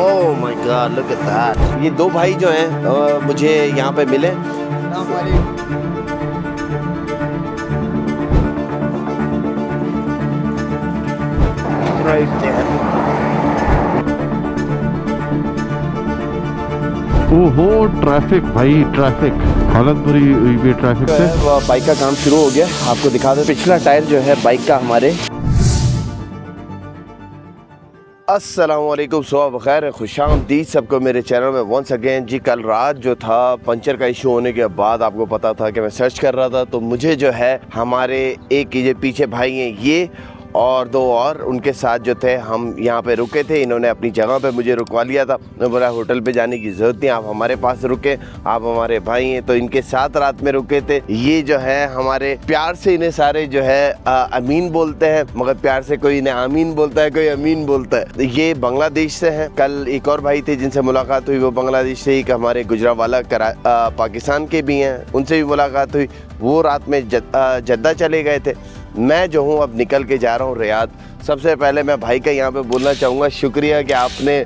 Oh my god, look at that. ये दो भाई जो हैं मुझे यहाँ पे मिले। Right there. ओहो ट्रैफिक भाई, ट्रैफिक हालत बुरी हुई है ट्रैफिक से। बाइक का काम शुरू हो गया। आपको दिखा दो पिछला टायर जो है बाइक का हमारे। अस्सलाम वालेकुम, सुबह बखैर, खुशामदीद सबको मेरे चैनल में वंस अगेन। जी कल रात जो था पंचर का इशू होने के बाद आपको पता था कि मैं सर्च कर रहा था, तो मुझे जो है हमारे एक ये पीछे भाई हैं ये और दो और उनके साथ जो थे हम यहाँ पे रुके थे। इन्होंने अपनी जगह पे मुझे रुकवा लिया था। मैं बोला होटल पे जाने की ज़रूरत नहीं, आप हमारे पास रुके, आप हमारे भाई हैं। तो इनके साथ रात में रुके थे। ये जो है हमारे प्यार से इन्हें सारे जो है अमीन बोलते हैं, मगर प्यार से कोई इन्हें आमीन बोलता है, कोई अमीन बोलता है। ये बांग्लादेश से हैं। कल एक और भाई थे जिनसे मुलाकात हुई, वो बांग्लादेश से। एक हमारे गुजरावाला पाकिस्तान के भी हैं, उनसे भी मुलाकात हुई। वो रात में जद्दा चले गए थे। मैं जो हूँ अब निकल के जा रहा हूँ रियाद। सबसे पहले मैं भाई का यहाँ पे बोलना चाहूँगा शुक्रिया कि आपने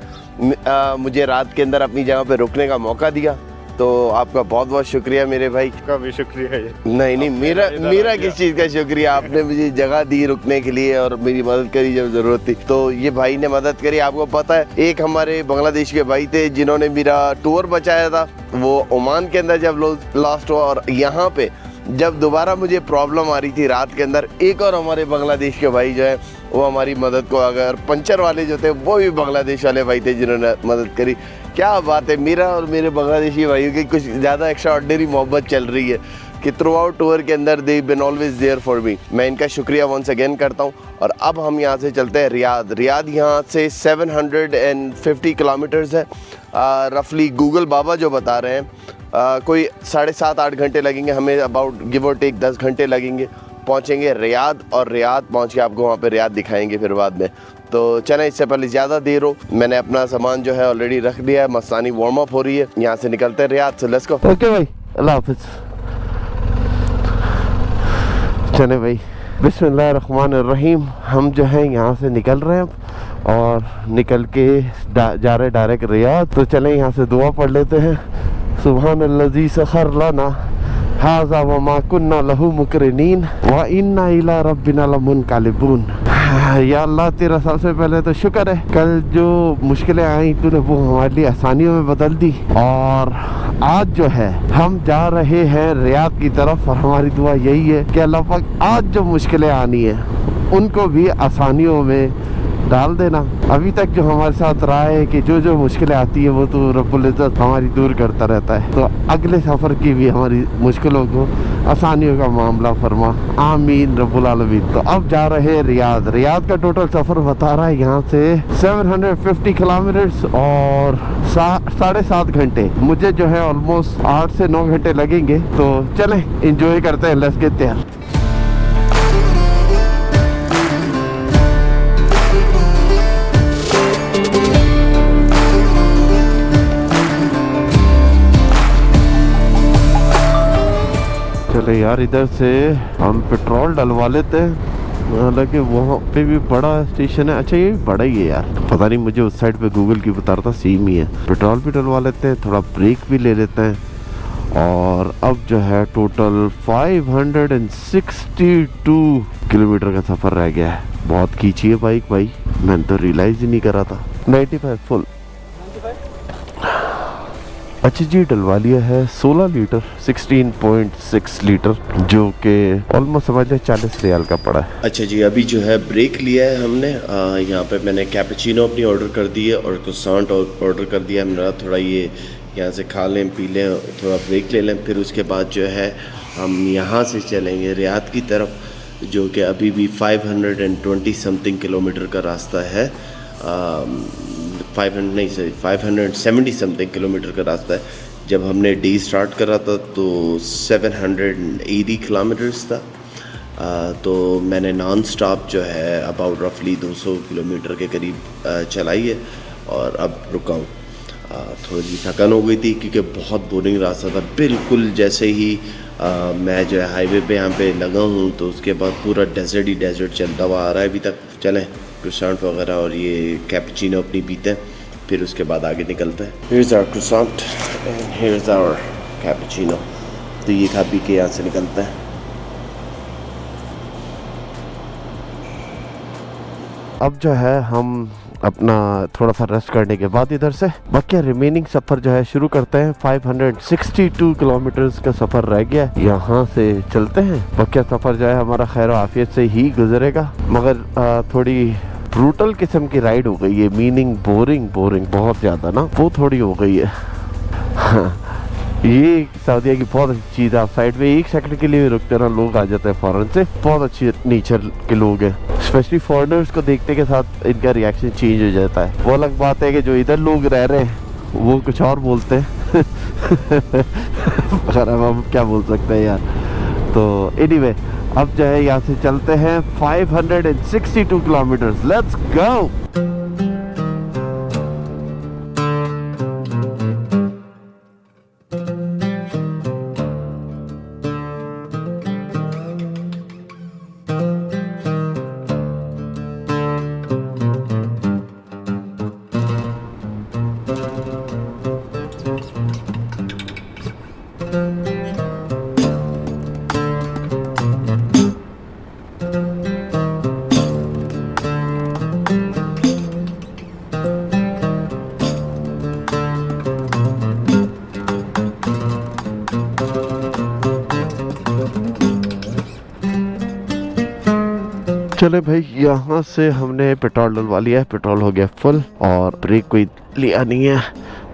मुझे रात के अंदर अपनी जगह पे रुकने का मौका दिया। तो आपका बहुत बहुत शुक्रिया मेरे भाई। का भी शुक्रिया है। नहीं, मेरा किस चीज़ का शुक्रिया, आपने मुझे जगह दी रुकने के लिए और मेरी मदद करी जब ज़रूरत थी। तो ये भाई ने मदद करी। आपको पता है एक हमारे बांग्लादेश के भाई थे जिन्होंने मेरा टूर बचाया था। वो ओमान के अंदर जब लास्ट हुआ और यहाँ पे जब दोबारा मुझे प्रॉब्लम आ रही थी रात के अंदर, एक और हमारे बांग्लादेश के भाई जो है वो हमारी मदद को, अगर पंचर वाले जो थे वो भी बांग्लादेश वाले भाई थे जिन्होंने मदद करी। क्या बात है, मेरा और मेरे बांग्लादेशी भाइयों की कुछ ज़्यादा एक्स्ट्रा ऑर्डिनरी मोहब्बत चल रही है कि थ्रू आउट टूर के अंदर they been always there for me. मैं इनका शुक्रिया वंस अगेन करता हूँ। और अब हम यहाँ से चलते हैं रियाद। रियाद यहाँ से 750 किलोमीटर्स है रफली। गूगल बाबा जो बता रहे हैं कोई 7.5-8 घंटे लगेंगे हमें, अबाउट गिव और टेक 10 घंटे लगेंगे। पहुँचेंगे रियाद और रियाद पहुँच के आपको वहाँ पे रियाद दिखाएंगे फिर बाद में। तो चलें, इससे पहले ज़्यादा देर हो, मैंने अपना सामान जो है ऑलरेडी रख दिया है। मस्तानी वार्म अप हो रही है। यहाँ से निकलते हैं रियाद से। Let's go. ओके भाई, अल्लाह हाफिज। चले भाई, बिस्मिल्लाहिर्रहमानिर्रहीम। हम जो है यहाँ से निकल रहे हैं और निकल के जा रहे डायरेक्ट रियाद। तो चलें यहाँ से दुआ पढ़ लेते हैं। सुब्हानल्लज़ी सखर लना हाज़ा व मा कुन्ना लहू मुकरिनीन व इन्ना इला रब्बिना लमुनक़लिबून। या अल्लाह, तेरा सबसे पहले तो शुक्र है, कल जो मुश्किलें आई तूने वो हमारे लिए आसानियों में बदल दी। और आज जो है हम जा रहे हैं रियाद की तरफ और हमारी दुआ यही है कि अल्लाह पाक आज जो मुश्किलें आनी है उनको भी आसानियों में डाल देना। अभी तक जो हमारे साथ रहा है कि जो जो मुश्किलें आती है वो तो रब्बुल इज़्ज़त हमारी दूर करता रहता है। तो अगले सफ़र की भी हमारी मुश्किलों को आसानियों का मामला फरमा, आमीन रब्बुल आलमीन। तो अब जा रहे हैं रियाद। रियाद का टोटल सफ़र बता रहा है यहाँ से 750 किलोमीटर्स और 7.5 घंटे। मुझे जो है ऑलमोस्ट 8 से 9 घंटे लगेंगे। तो चलें इंजॉय करते हैं, लेट्स गेट देयर। चले यार, इधर से हम पेट्रोल डलवा लेते हैं। हालांकि वहाँ पे भी बड़ा स्टेशन है। अच्छा, ये भी बड़ा ही है यार, पता नहीं, मुझे उस साइड पे गूगल की बता रहा था सेम ही है। पेट्रोल भी डलवा लेते हैं, थोड़ा ब्रेक भी ले लेते हैं। और अब जो है टोटल 562 किलोमीटर का सफ़र रह गया है। बहुत खींची है बाइक भाई, मैंने तो रियलाइज़ ही नहीं करा था। 95 फुल। अच्छा जी, डलवा लिया है 16 लीटर 16.6 लीटर, जो कि ऑलमोस्ट समझ लें 40 रियाल का पड़ा है। अच्छा जी, अभी जो है ब्रेक लिया है हमने। यहाँ पे मैंने कैपेचिनो अपनी ऑर्डर कर दी है और croissant ऑर्डर कर दिया है मेरा। थोड़ा ये यहाँ से खा लें, पी लें, थोड़ा ब्रेक ले लें। फिर उसके बाद जो है हम यहाँ से चलेंगे रियाद की तरफ, जो कि अभी भी 520 समथिंग किलोमीटर का रास्ता है। 570 समथिंग किलोमीटर का रास्ता है। जब हमने डे स्टार्ट करा था तो 780 किलोमीटर्स था। तो मैंने नॉन स्टॉप जो है अबाउट रफली 200 किलोमीटर के करीब चलाई है और अब रुका हूँ। थोड़ी सी थकान हो गई थी क्योंकि बहुत बोरिंग रास्ता था। बिल्कुल जैसे ही मैं जो है हाईवे पे यहाँ पे लगा हूँ तो उसके बाद पूरा डेजर्ट ही डेजर्ट चलता हुआ आ रहा है अभी तक। चलें क्रोसेंट वगैरह और ये कैपुचिनो अपनी पीते हैं फिर उसके बाद आगे निकलते हैं। Here's our croissant and here's our cappuccino। तो ये खा पी के यहाँ से निकलते हैं। अब जो है हम अपना थोड़ा सा रेस्ट करने के बाद इधर से बाकी रिमेनिंग सफ़र जो है शुरू करते हैं। 562 किलोमीटर्स का सफ़र रह गया, यहाँ से चलते हैं। बाकी सफ़र जो है हमारा खैर आफियत से ही गुजरेगा, मगर थोड़ी ब्रूटल किस्म की राइड हो गई है, मीनिंग बोरिंग बहुत ज़्यादा ना, वो थोड़ी हो गई है। ये सऊदीया की बहुत अच्छी चीज़ है, आप साइड में एक सेकंड के लिए भी रुकते ना, लोग आ जाते हैं फौरन से। बहुत अच्छी नेचर के लोग हैं, स्पेशली फॉरेनर्स को देखने के साथ इनका रिएक्शन चेंज हो जाता है। वो अलग बात है कि जो इधर लोग रह रहे हैं वो कुछ और बोलते हैं। मगर अब हम क्या बोल सकते हैं यार। तो एनीवे अब जो है यहाँ से चलते हैं 562 किलोमीटर्स। Let's go. चले भाई, यहाँ से हमने पेट्रोल डलवा लिया है, पेट्रोल हो गया फुल और ब्रेक कोई लिया नहीं है।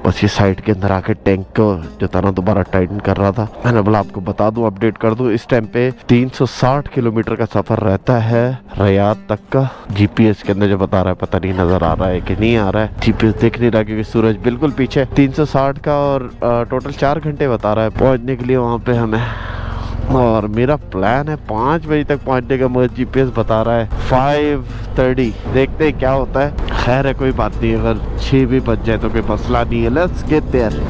बस ये साइड के अंदर आके टैंक को जो था ना दोबारा टाइटन कर रहा था। मैंने बोला आपको बता दूं, अपडेट कर दूं। इस टाइम पे 360 किलोमीटर का सफर रहता है रियाद तक का। जीपीएस के अंदर जो बता रहा है पता नहीं नजर आ रहा है कि नहीं आ रहा है, जीपीएस देख नहीं रहा क्योंकि सूरज बिल्कुल पीछे। 360 का और टोटल 4 घंटे बता रहा है पहुंचने के लिए वहाँ पे हमें। और मेरा प्लान है 5 बजे तक पहुंचने का, मगर जीपीएस बता रहा है 5:30। देखते हैं क्या होता है। खैर है, कोई बात नहीं, अगर 6 भी बज जाए तो कोई मसला नहीं है। Let's get there.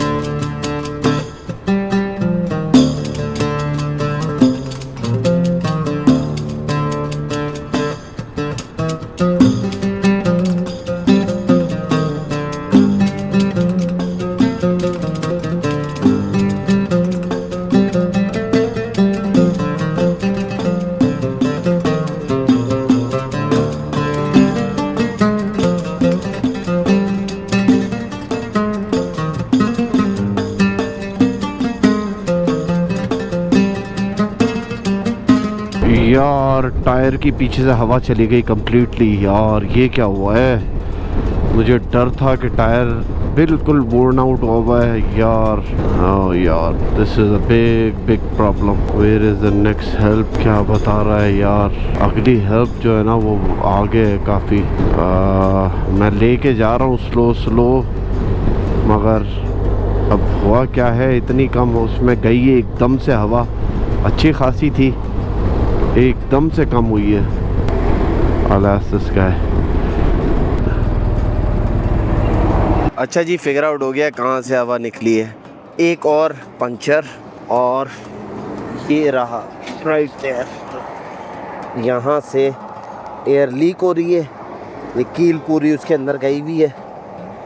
यार टायर की पीछे से हवा चली गई कम्प्लीटली। यार ये क्या हुआ है, मुझे डर था कि टायर बिल्कुल बोर्न आउट हुआ है यार। यार this is a big problem. Where is the next help, क्या बता रहा है यार। अगली हेल्प जो है ना वो आगे है काफ़ी। मैं लेके जा रहा हूँ स्लो, मगर अब हुआ क्या है, इतनी कम उसमें गई है एकदम से। हवा अच्छी खासी थी, एकदम से कम हुई है। अच्छा जी, फिगर आउट हो गया कहाँ से हवा निकली है। एक और पंचर और ये रहा राइट देयर। यहाँ से एयर लीक हो रही है, ये कील पूरी उसके अंदर गई हुई है।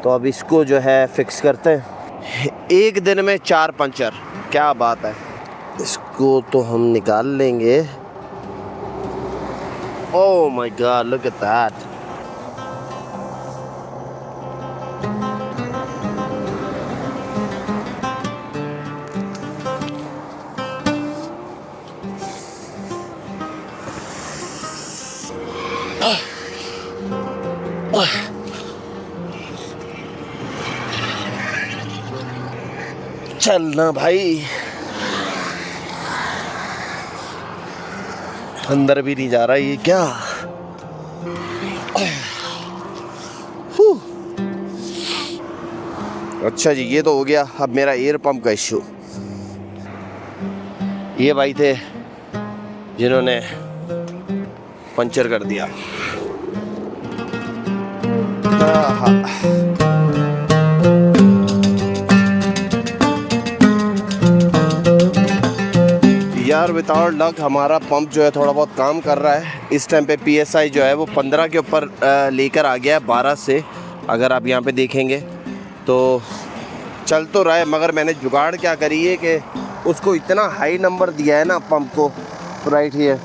तो अब इसको जो है फिक्स करते हैं। एक दिन में 4 पंचर, क्या बात है। इसको तो हम निकाल लेंगे। Oh my God, look at that. चलना भाई, अंदर भी नहीं जा रहा ये क्या। अच्छा जी, ये तो हो गया। अब मेरा एयर पंप का इशू। ये भाई थे जिन्होंने पंचर कर दिया। यार विदाउट लक हमारा पंप जो है थोड़ा बहुत काम कर रहा है। इस टाइम पे PSI जो है वो 15 के ऊपर लेकर आ गया है 12 से। अगर आप यहाँ पे देखेंगे तो चल तो रहा है, मगर मैंने जुगाड़ क्या करी है कि उसको इतना हाई नंबर दिया है ना पंप को, राइट हियर,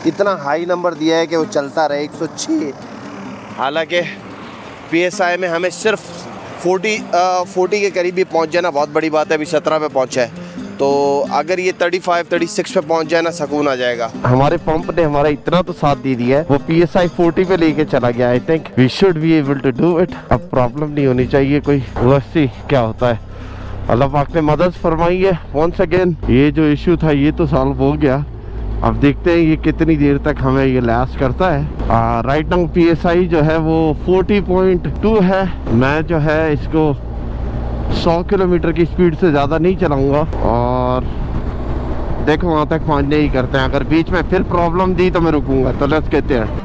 इतना हाई नंबर दिया है कि वो चलता रहे 106। हालांकि PSI में हमें सिर्फ 40 के करीब भी पहुँच जाए ना बहुत बड़ी बात है। अभी 17 पे पहुँचा है, तो अगर ये 35-36 पे पहुँच जाए ना, सुकून आ जाएगा। हमारे पंप ने हमारा इतना तो साथ दे दिया है, वो PSI 40 पे लेके चला गया। I think we should be able to do it. अब प्रॉब्लम नहीं होनी चाहिए कोई, वैसे क्या होता है। अल्लाह पाक ने मदद फरमाई है। वंस अगेन ये जो इशू था ये तो सॉल्व हो गया। अब देखते हैं ये कितनी देर तक हमें ये लास्ट करता है। राइट नाउ PSI जो है वो 40.2 है। मैं जो है इसको 100 किलोमीटर की स्पीड से ज़्यादा नहीं चलाऊंगा और देखो वहाँ तक पहुँचने ही करते हैं। अगर बीच में फिर प्रॉब्लम दी तो मैं रुकूंगा। तो लेट्स कहते हैं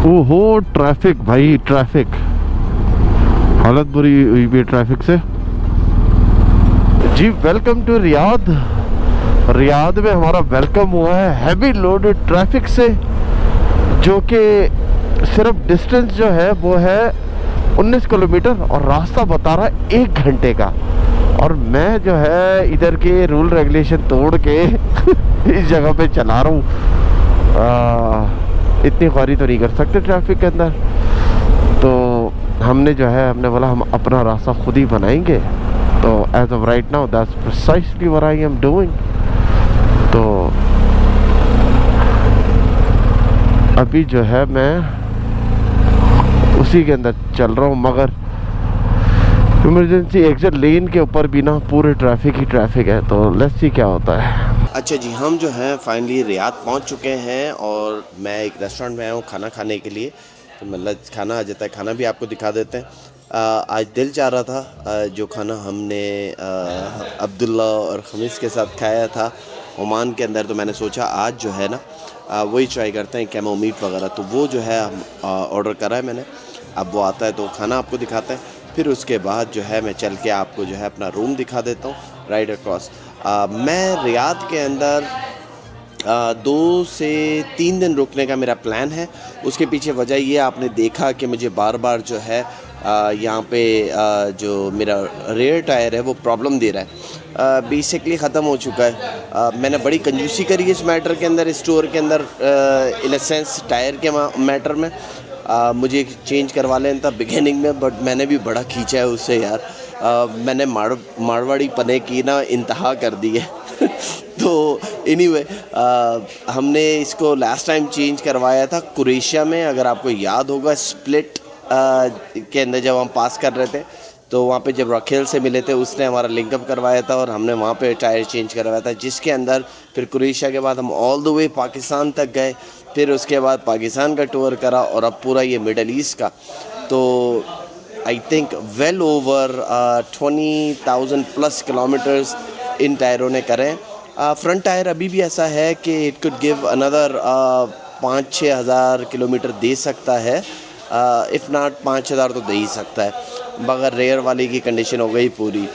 ओहो ट्रैफिक भाई, ट्रैफिक हालत बुरी हुई भी ट्रैफिक से जी। Welcome to Riyadh. रियाद में हमारा वेलकम हुआ है हैवी लोडेड ट्रैफिक से, जो कि सिर्फ डिस्टेंस जो है वो है 19 किलोमीटर और रास्ता बता रहा है 1 घंटे का। और मैं जो है इधर के रूल रेगुलेशन तोड़ के इस जगह पे चला रहा हूँ। इतनी ख्वारी तो नहीं कर सकते ट्रैफिक के अंदर, तो हमने जो है हमने बोला हम अपना रास्ता खुद ही बनाएंगे। तो as of right now that's precisely what I am doing. तो अभी जो है मैं उसी के अंदर चल रहा हूँ, मगर इमरजेंसी एग्जिट लेन के ऊपर भी ना पूरे ट्रैफिक ही ट्रैफिक है। तो लेट्स सी क्या होता है। अच्छा जी, हम जो है फाइनली रियाद पहुंच चुके हैं और मैं एक रेस्टोरेंट में आया हूँ खाना खाने के लिए। तो मतलब खाना आ जाता है, खाना भी आपको दिखा देते हैं। आज दिल चाह रहा था जो खाना हमने अब्दुल्ला और खमीस के साथ खाया था ओमान के अंदर, तो मैंने सोचा आज जो है ना वही ट्राई करते हैं, कैमो मीट वगैरह। तो वो जो है ऑर्डर करा है मैंने, अब वो आता है तो खाना आपको दिखाते हैं। फिर उसके बाद जो है मैं चल के आपको जो है अपना रूम दिखा देता हूँ राइट अक्रॉस। मैं रियाद के अंदर 2 से 3 दिन रुकने का मेरा प्लान है। उसके पीछे वजह ये आपने देखा कि मुझे बार बार जो है यहाँ पे जो मेरा रेयर टायर है वो प्रॉब्लम दे रहा है। बेसिकली ख़त्म हो चुका है। मैंने बड़ी कंजूसी करी इस मैटर के अंदर, स्टोर के अंदर, इन अ सेंस टायर के मैटर में। मुझे चेंज करवा लेना था बिगिनिंग में, बट मैंने भी बड़ा खींचा है उससे यार। मैंने मारवाड़ी पने की ना इंतहा कर दी है तो एनीवे हमने इसको लास्ट टाइम चेंज करवाया था कुरैशिया में, अगर आपको याद होगा स्प्लिट के अंदर जब हम पास कर रहे थे तो वहाँ पे जब रखेल से मिले थे उसने हमारा लिंकअप करवाया था और हमने वहाँ पे टायर चेंज करवाया था, जिसके अंदर फिर कुरैशिया के बाद हम ऑल द वे पाकिस्तान तक गए। फिर उसके बाद पाकिस्तान का टूर करा और अब पूरा ये मिडल ईस्ट का। तो I think well over 20,000 plus kilometres इन टायरों ने करें। फ्रंट टायर अभी भी ऐसा है कि इट कुड गिव अनदर 5-6 हज़ार किलोमीटर दे सकता है, इफ़ नॉट 5 हज़ार तो दे ही सकता है, मगर रेयर वाली की कंडीशन हो गई पूरी।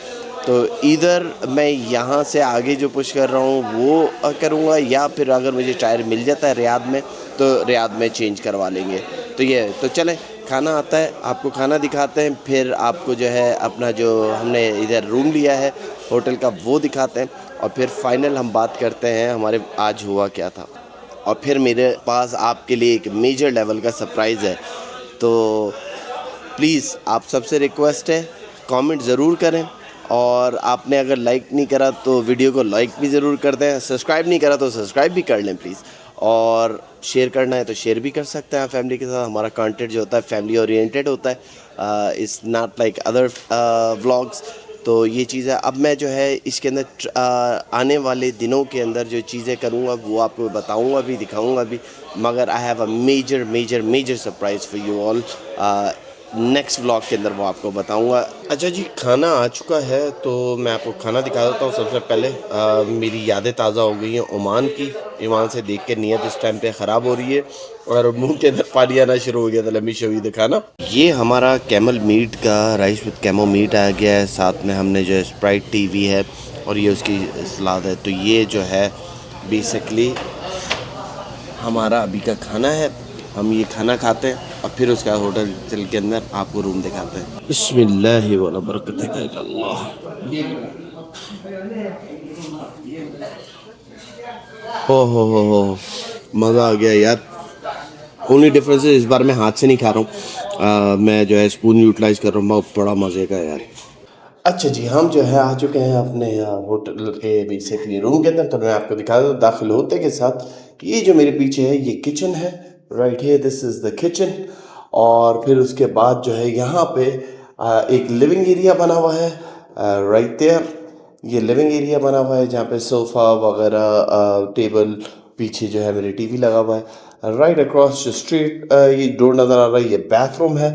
तो इधर मैं यहाँ से आगे जो पुश कर रहा हूँ वो करूँगा, या फिर अगर मुझे टायर मिल जाता है रियाद में तो रियाद में चेंज करवा लेंगे। तो ये तो चलें खाना आता है, आपको खाना दिखाते हैं, फिर आपको जो है अपना जो हमने इधर रूम लिया है होटल का वो दिखाते हैं, और फिर फाइनल हम बात करते हैं हमारे आज हुआ क्या था। और फिर मेरे पास आपके लिए एक मेजर लेवल का सरप्राइज़ है। तो प्लीज़ आप सबसे रिक्वेस्ट है, कमेंट ज़रूर करें, और आपने अगर लाइक नहीं करा तो वीडियो को लाइक भी ज़रूर कर दें, सब्सक्राइब नहीं करा तो सब्सक्राइब भी कर लें प्लीज़, और शेयर करना है तो शेयर भी कर सकते हैं फैमिली के साथ। हमारा कंटेंट जो होता है फैमिली ओरिएंटेड होता है, it's not like other vlogs. तो ये चीज़ है। अब मैं जो है इसके अंदर आने वाले दिनों के अंदर जो चीज़ें करूँगा वो आपको बताऊँगा भी, दिखाऊँगा भी, मगर I have a major major major surprise for you all. Next vlog के अंदर वो आपको बताऊंगा। अच्छा जी, खाना आ चुका है तो मैं आपको खाना दिखा देता हूँ। सबसे पहले मेरी यादें ताज़ा हो गई हैं ओमान की। ईमान से देख के नीयत इस टाइम पे ख़राब हो रही है और मुंह के अंदर पानी आना शुरू हो गया था। लम्बी शो द खाना। ये हमारा कैमल मीट का राइस विद कैमो मीट आ गया है, साथ में हमने जो है स्प्राइट टीवी है और ये उसकी सलाद है। तो ये जो है बेसिकली हमारा अभी का खाना है। हम ये खाना खाते हैं और फिर उसका होटल चल के अंदर आपको रूम दिखाते हैं। बिस्मिल्लाह वाला बरकत है अल्लाह। हो मज़ा आ गया यार। ओनली डिफरेंस इस बार मैं हाथ से नहीं खा रहा हूँ, मैं जो है स्पून यूटिलाइज कर रहा हूँ। बड़ा मज़े का यार। अच्छा जी, हम जो है आ चुके हैं अपने होटल के बेसिकली रूम के अंदर। तो मैं आपको दिखा दूँ दाखिल होते के साथ ये जो मेरे पीछे है ये किचन है। Right here this is the kitchen. और फिर उसके बाद जो है यहाँ पे एक लिविंग एरिया बना हुआ है। राइट देयर ये लिविंग एरिया बना हुआ है जहाँ पे सोफ़ा वगैरह टेबल, पीछे जो है मेरे टीवी लगा हुआ है। राइट अक्रॉस द स्ट्रीट ये डोर नज़र आ रहा है, ये बाथरूम है।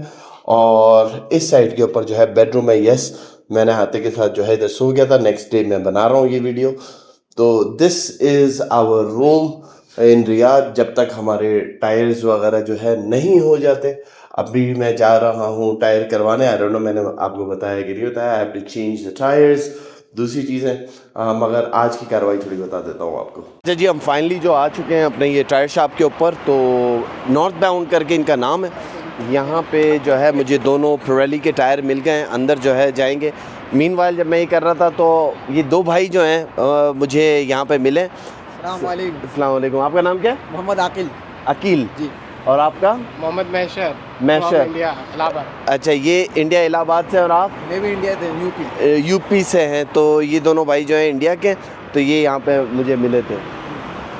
और इस साइड के ऊपर जो है बेडरूम है। यस, मैंने हाथे के साथ जो है इधर सो गया था। नेक्स्ट डे मैं बना रहा हूँ ये वीडियो। तो this is our room in Riyadh, जब तक हमारे टायर्स वगैरह जो है नहीं हो जाते। अभी मैं जा रहा हूँ टायर करवाने। आई डोंट नो मैंने आपको बताया कि नहीं बताया। I have to change the tyres. दूसरी चीज़ें मगर आज की कार्रवाई थोड़ी बता देता हूँ आपको। अच्छा जी, हम फाइनली जो आ चुके हैं अपने ये टायर शॉप के ऊपर। तो नॉर्थ बाउंड करके इनका नाम है। यहाँ पे जो है मुझे दोनों पिरेली के टायर मिल गए हैं। अंदर जो है जाएंगे। मीनवाइल जब मैं ये कर रहा था तो ये दो भाई जो हैं मुझे यहाँ पे मिले। अस्सलाम वालेकुम। आपका नाम क्या है? मोहम्मद आकिल। अकील जी। और आपका? मोहम्मद महशर। महशर। इंडिया इलाहाबाद। अच्छा, ये इंडिया इलाहाबाद से और आप? मैं भी इंडिया से यूपी। यूपी से हैं। तो ये दोनों भाई जो हैं इंडिया के, तो ये यहाँ पे मुझे मिले थे।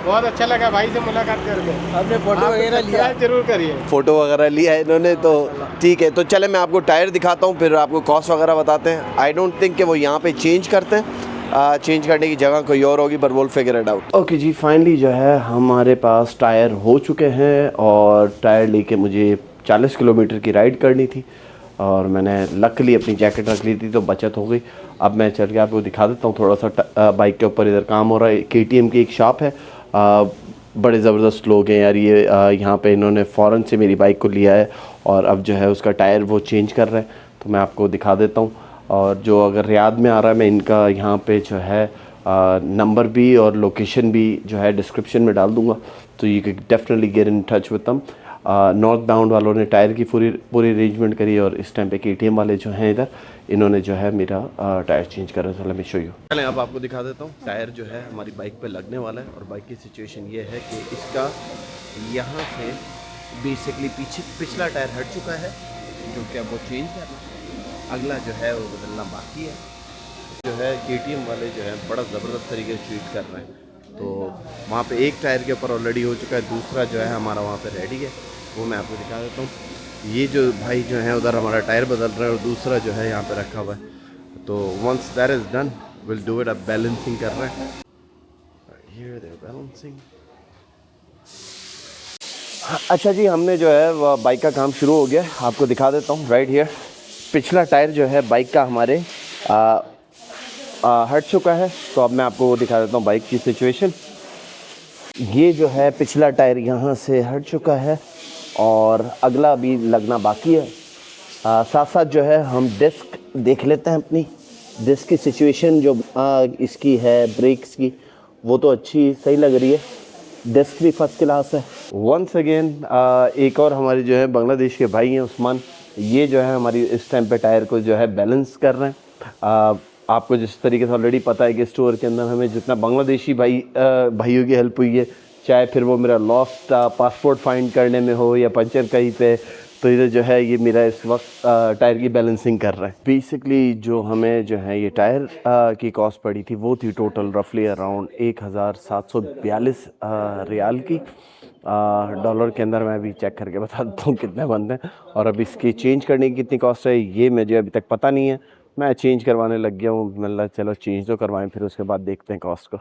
बहुत अच्छा लगा भाई से मुलाकात करके। आपने फोटो वगैरह लिया? जरूर करिए। फ़ोटो वगैरह लिया है इन्होंने। तो ठीक है, तो चले मैं आपको टायर दिखाता हूँ, फिर आपको कॉस्ट वगैरह बताते हैं। आई डोंट थिंक कि वो यहाँ पे चेंज करते हैं। चेंज करने की जगह कोई और होगी, पर will figure it out. Okay जी, फाइनली जो है हमारे पास टायर हो चुके हैं और टायर लेके मुझे 40 किलोमीटर की राइड करनी थी और मैंने लकली अपनी जैकेट रख ली थी तो बचत हो गई। अब मैं चल के आपको दिखा देता हूँ थोड़ा सा। बाइक के ऊपर इधर काम हो रहा है। KTM की एक शॉप है। बड़े ज़बरदस्त लोग हैं यार ये। यहाँ पे इन्होंने फ़ौरन से मेरी बाइक को लिया है और अब जो है उसका टायर वो चेंज कर रहे हैं। तो मैं आपको दिखा देता हूँ। और जो अगर रियाद में आ रहा है, मैं इनका यहाँ पे जो है नंबर भी और लोकेशन भी जो है डिस्क्रिप्शन में डाल दूँगा। तो you can definitely get in touch with them. North bound वालों ने टायर की पूरी अरेंजमेंट करी और इस टाइम पे KTM वाले जो हैं इधर, इन्होंने जो है मेरा टायर चेंज करा। चलो मैं शो यू। चलें अब आपको दिखा देता हूँ। टायर जो है हमारी बाइक पे लगने वाला है और बाइक की सिचुएशन ये है कि इसका यहाँ से बेसिकली पिछला टायर हट चुका है, जो कि अब वो चेंज करना है। अगला जो है वो बदलना बाकी है। जो है KTM वाले जो है बड़ा ज़बरदस्त तरीके से ट्रीट कर रहे हैं। तो वहाँ पे एक टायर के ऊपर ऑलरेडी हो चुका है, दूसरा जो है हमारा वहाँ पे रेडी है। वो मैं आपको दिखा देता हूँ। ये जो भाई जो है उधर हमारा टायर बदल रहा है और दूसरा जो है यहाँ पे रखा हुआ है। तो once that is done will do it. अब बैलेंसिंग कर रहे हैं। Here they are balancing. अच्छा जी, हमने जो है वह बाइक का काम शुरू हो गया। आपको दिखा देता हूँ। राइट हियर पिछला टायर जो है बाइक का हमारे हट चुका है। तो अब मैं आपको दिखा देता हूँ बाइक की सिचुएशन। ये जो है पिछला टायर यहाँ से हट चुका है और अगला भी लगना बाकी है। साथ साथ जो है हम डिस्क देख लेते हैं। अपनी डिस्क की सिचुएशन जो इसकी है ब्रेक्स की, वो तो अच्छी सही लग रही है। डेस्क भी फर्स्ट क्लास है। वंस अगेन एक और हमारे जो है बांग्लादेश के भाई हैं उस्मान, ये जो है हमारी इस टाइम पे टायर को जो है बैलेंस कर रहे हैं। आपको जिस तरीके से ऑलरेडी पता है कि स्टोर के अंदर हमें जितना बांग्लादेशी भाइयों की हेल्प हुई है, चाहे फिर वो मेरा लॉस्ट पासपोर्ट फाइंड करने में हो या पंचर कहीं पे, तो इधर जो है ये मेरा इस वक्त टायर की बैलेंसिंग कर रहा है। बेसिकली जो हमें जो है ये टायर की कॉस्ट पड़ी थी वो थी टोटल रफली अराउंड 1742 रियाल की। डॉलर के अंदर मैं अभी चेक करके बता देता हूँ कितने बनते हैं, और अब इसकी चेंज करने की कितनी कॉस्ट है ये मुझे अभी तक पता नहीं है। मैं चेंज करवाने लग गया हूँ, मतलब चलो चेंज तो करवाएं, फिर उसके बाद देखते हैं कॉस्ट को।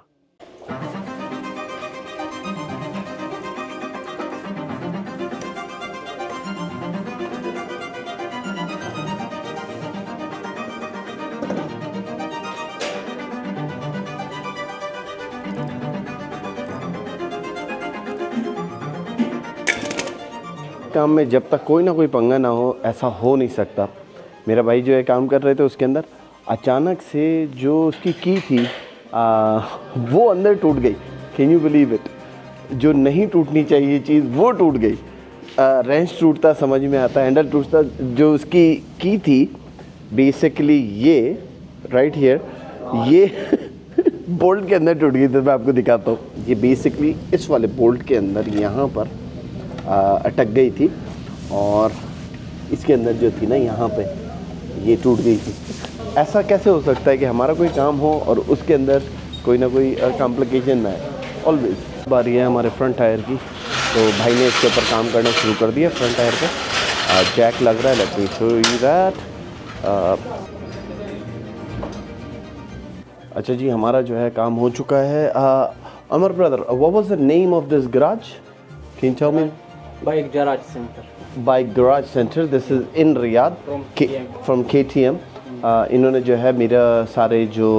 काम में जब तक कोई ना कोई पंगा ना हो ऐसा हो नहीं सकता। मेरा भाई जो है काम कर रहे थे उसके अंदर, अचानक से जो उसकी की थी वो अंदर टूट गई। Can you believe it? जो नहीं टूटनी चाहिए चीज़ वो टूट गई। रेंच टूटता समझ में आता, हैंडल टूटता। जो उसकी की थी बेसिकली ये राइट हियर, ये बोल्ट के अंदर टूट गई। तो मैं आपको दिखाता हूँ। ये बेसिकली इस वाले बोल्ट के अंदर यहाँ पर अटक गई थी, और इसके अंदर जो थी ना यहाँ पे ये टूट गई थी। ऐसा कैसे हो सकता है कि हमारा कोई काम हो और उसके अंदर कोई ना कोई कॉम्प्लिकेशन ना है? ऑलवेज। बारी है हमारे फ्रंट टायर की, तो भाई ने इसके ऊपर काम करना शुरू कर दिया फ्रंट टायर पे। जैक लग रहा है, let me show you that. अच्छा जी, हमारा जो है काम हो चुका है। Amar brother, what was the name of this garage? Can you tell me? Bike Garage Center. Bike Garage Center. This is in Riyadh from KTM. इन्होंने जो है मेरा सारे जो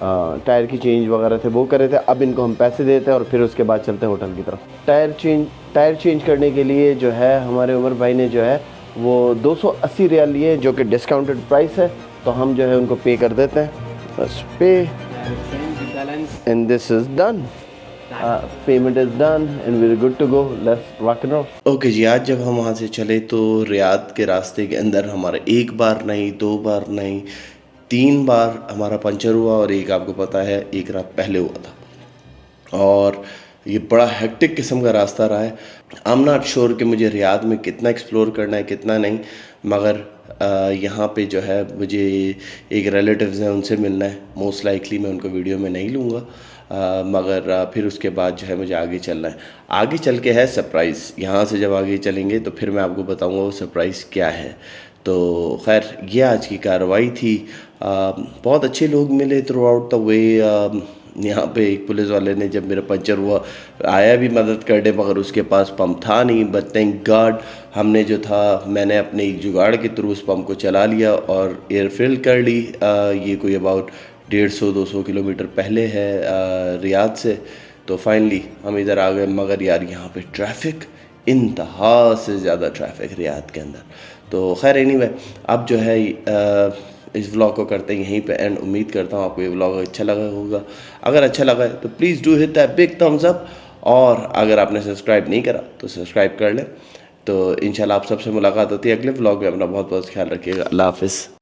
टायर की चेंज वगैरह थे वो कर रहे थे। अब इनको हम पैसे देते हैं और फिर उसके बाद चलते हैं होटल की तरफ। टायर चेंज करने के लिए जो है हमारे उमर भाई ने जो है वो 280 रियाल लिए, जो कि डिस्काउंटेड प्राइस है, तो हम जो है उनको पे कर देते हैं। बस pay and this is done. Payment is done and we are good to go. Let's rock and roll. Okay जी, आज जब हम वहाँ से चले तो रियाद के रास्ते के अंदर हमारा एक बार नहीं, दो बार नहीं, 3 बार हमारा पंचर हुआ, और एक आपको पता है एक रात पहले हुआ था। और ये बड़ा हेक्टिक किस्म का रास्ता रहा है। आई एम नॉट श्योर कि मुझे रियाद में कितना एक्सप्लोर करना है कितना नहीं, मगर यहाँ पे जो है मुझे एक रिलेटिव्स हैं उनसे मिलना है। मोस्ट लाइकली मैं उनको वीडियो में नहीं लूँगा, मगर फिर उसके बाद जो है मुझे आगे चलना है। आगे चल के है सरप्राइज़। यहाँ से जब आगे चलेंगे तो फिर मैं आपको बताऊँगा वो सरप्राइज़ क्या है। तो खैर ये आज की कार्रवाई थी। बहुत अच्छे लोग मिले थ्रू आउट द वे। यहाँ पे एक पुलिस वाले ने जब मेरा पंचर हुआ आया भी मदद करने, मगर उसके पास पंप था नहीं। बट थैंक गॉड हमने जो था, मैंने अपने एक जुगाड़ के थ्रू उस पंप को चला लिया और एयर फिल कर ली। ये कोई अबाउट 150-200 किलोमीटर पहले है रियाद से। तो फाइनली हम इधर आ गए, मगर यार यहाँ पे ट्रैफिक, इंतहा से ज़्यादा ट्रैफिक रियाद के अंदर। तो खैर एनीवे, अब जो है इस व्लॉग को करते हैं यहीं पे एंड। उम्मीद करता हूँ आपको ये व्लॉग अच्छा लगा होगा। अगर अच्छा लगा है तो please do hit that big thumbs up, और अगर आपने सब्सक्राइब नहीं करा तो सब्सक्राइब कर लें। तो इंशाल्लाह आप सबसे मुलाकात होती है अगले व्लॉग में। अपना बहुत बहुत ख्याल रखिएगा। अल्लाह हाफिज़।